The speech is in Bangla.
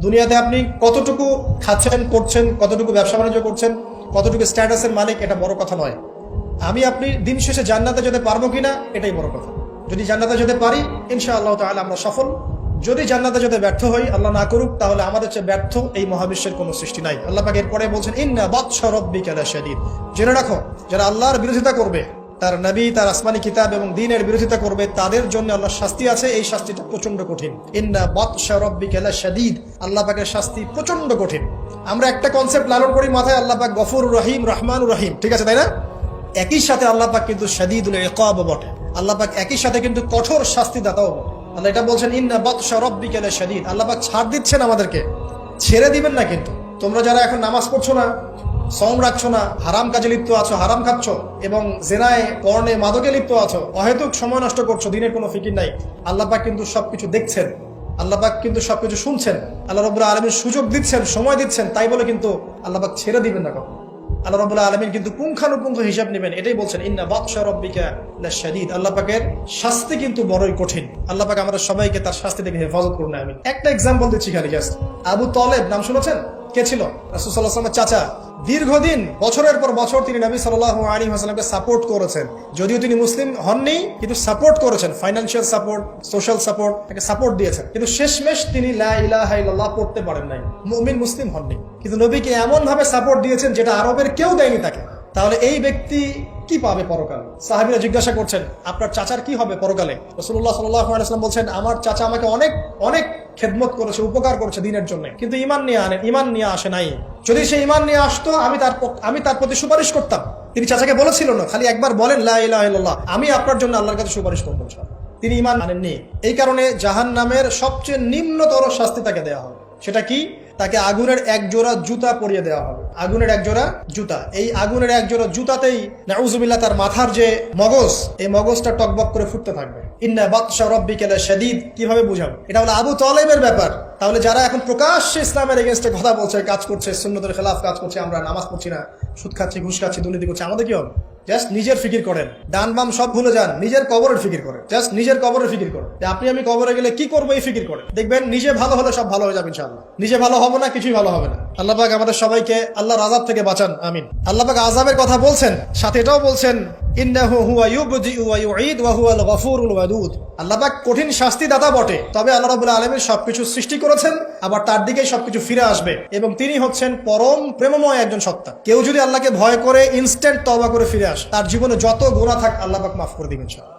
দুনিয়াতে আপনি কতটুকু খাচ্ছেন, করছেন, কতটুকু ব্যবসা বাণিজ্য করছেন, কতটুকু স্ট্যাটাসের মালিক, এটা বড় কথা নয়। আপনি দিন শেষে জান্নাতে যেতে পারবো কিনা এটাই বড় কথা। যদি জান্নাতে যেতে পারি ইনশাআল্লাহ তাআলা আমরা সফল। যদি জান্নাতে যেতে ব্যর্থ হই, আল্লাহ না করুক, তাহলে আমাদের চেয়ে ব্যর্থ এই মহাবিশ্বের কোনো সৃষ্টি নাই। আল্লাহ পাক এরপরে বলছেন ইন্না বাতশা রাব্বিকা লাশাদীদ। জেনে রাখো, যারা আল্লাহর বিরোধিতা করবে, তার নবী, তার আসমানি কিতাব এবং দ্বীনের বিরোধিতা করবে, তাদের জন্য আল্লাহর শাস্তি আছে। এই শাস্তিটা প্রচন্ড কঠিন। ইন্না বাতশা রাব্বিকা লাশাদীদ। আল্লাহ পাকের শাস্তি প্রচন্ড কঠিন। আমরা একটা কনসেপ্ট লালন করি মাথায়, আল্লাহ পাক গফুরুর রহিম, রহমানুর রহিম, ঠিক আছে তাই না? একই সাথে আল্লাহ পাক কিন্তু শাদীদুল ইকাব বটে। আল্লাহ পাক একই সাথে কিন্তু কঠোর শাস্তিদাতাও বটে। আল্লাহ এটা বলছেন ইন্না বাতশা রাব্বিকা লাশাদীদ। আল্লাহ পাক ছাড় দিচ্ছেন আমাদেরকে, ছেড়ে দিবেন না। কিন্তু তোমরা যারা এখন নামাজ পড়ছো না, সওম রাখছো না, হারাম কাজে লিপ্ত আছো, হারাম খাচ্ছ এবং জেনায়, পর্নে, মাদকে লিপ্ত আছো, অহেতুক সময় নষ্ট করছো, দিনের কোনো ফিকির নাই, আল্লাহ পাক কিন্তু সবকিছু দেখছেন, আল্লাহ পাক কিন্তু সবকিছু শুনছেন। আল্লাহ রাব্বুল আলামিন সুযোগ দিচ্ছেন, সময় দিচ্ছেন, তাই বলে কিন্তু আল্লাহ পাক ছেড়ে দিবেন না কখনো। আল্লাহ রাব্বুল আলামিন কিন্তু পুঙ্খানুপুঙ্খ হিসাব নেবেন। এটাই বলছেন ইন্না বাতশা রাব্বিকা লাশাদীদ। আল্লাহ পাকের শাস্তি কিন্তু বড়ই কঠিন। আল্লাহ পাক আমাদের সবাইকে তার শাস্তি থেকে হেফাজত করুন, আমিন। একটা এক্সাম্পল দিচ্ছি খালি, জাস্ট। আবু তালেব নাম শুনেছেন? কে ছিল? রাসূল সাল্লাল্লাহু আলাইহি ওয়াসাল্লামের চাচা। দীর্ঘদিন, বছরের পর বছর তিনি নবী সাল্লাল্লাহু আলাইহি ওয়াসাল্লামকে সাপোর্ট করেছেন। যদিও তিনি মুসলিম হননি, কিন্তু সাপোর্ট করেছেন, ফাইন্যান্সিয়াল সাপোর্ট, সোশ্যাল সাপোর্ট, তাকে সাপোর্ট দিয়েছেন। কিন্তু শেষমেশ তিনি লা ইলাহা ইল্লাল্লাহ পড়তে পারেন নাই, মুমিন মুসলিম হননি। কিন্তু নবীকে এমন ভাবে সাপোর্ট দিয়েছেন যেটা আরবের কেউ দেয়নি তাকে। তাহলে এই ব্যক্তি কি পাবে পরকালে? সাহাবীরা জিজ্ঞাসা করছেন, আপনার চাচার কি হবে পরকালে? রাসূলুল্লাহ সাল্লাল্লাহু আলাইহি ওয়াসাল্লাম বলছেন, আমার চাচা আমাকে অনেক অনেক খেদমত করেছে, উপকার করেছে দিনের জন্য, কিন্তু ঈমান নিয়ে আসে নাই। যদি সে ঈমান নিয়ে আসতো, আমি তার প্রতি সুপারিশ করতাম। তিনি চাচাকে বলেছিল না, খালি একবার বলেন লা ইলাহা ইল্লাল্লাহ, আমি আপনার জন্য আল্লাহর কাছে সুপারিশ করব ইনশাআল্লাহ। তিনি ঈমান আনেননি। এই কারণে জাহান্নামের সবচেয়ে নিম্নতর শাস্তি তাকে দেওয়া হবে। সেটা কি? তাকে আগুনের এক জোড়া জুতা পরিয়ে দেওয়া হবে। আগুনের এক জোড়া জুতা। এই আগুনের এক জোড়া জুতাতেই নাউযুবিল্লাহ তার মাথার যে মগজ, এই মগজটা টকবক করে ফুটতে থাকবে। ইন্না বাতশা রাব্বিকা লাশাদীদ। কিভাবে বুঝাবো? এটা হলো আবু তালেবের ব্যাপার। তাহলে যারা এখন প্রকাশ্যে ইসলামের এগেইনস্টে কথা বলছে, কাজ করছে, সুন্নতের খেলাফ কাজ করছে, আমরা নামাজ পড়ছি না, সুদ খাচ্ছি, ঘুষ খাচ্ছি, দুর্নীতি করছি, আমাদের কি হবে? জাস্ট নিজের ফিকির করেন, ডান বাম সব ভুলে যান, নিজের কবরের ফিকির করেন। জাস্ট নিজের কবরের ফিকির করেন যে আপনি আমি কবরে গেলে কি করবো, এই ফিকির করেন। দেখবেন নিজে ভালো হলে সব ভালো হয়ে যাবে ইনশাআল্লাহ। নিজে ভালো হবো না, কিছুই ভালো হবে না। আল্লাহ পাক আমাদের সবাইকে আল্লাহর আযাব থেকে বাঁচান, আমিন। আল্লাহ পাক আযাবের কথা বলছেন, সাথে এটাও বলছেন ইন্নাহু হুয়া ইউবদিউ ওয়া ইউঈদ ওয়া হুয়াল গফুরুল ওয়াদুদ। আল্লাহ পাক কঠিন শাস্তিদাতা বটে, তবে আল্লাহ রাব্বুল আলামিন সবকিছু সৃষ্টি করেছেন, আবার তার দিকেই সবকিছু ফিরে আসবে, এবং তিনি হচ্ছেন পরম প্রেমময় একজন সত্তা। কেউ যদি আল্লাহকে ভয় করে ইনস্ট্যান্ট তওবা করে ফিরে আসে, তার জীবনে যত গুনাহ থাক আল্লাহ পাক মাফ করে দিবেন ইনশাআল্লাহ।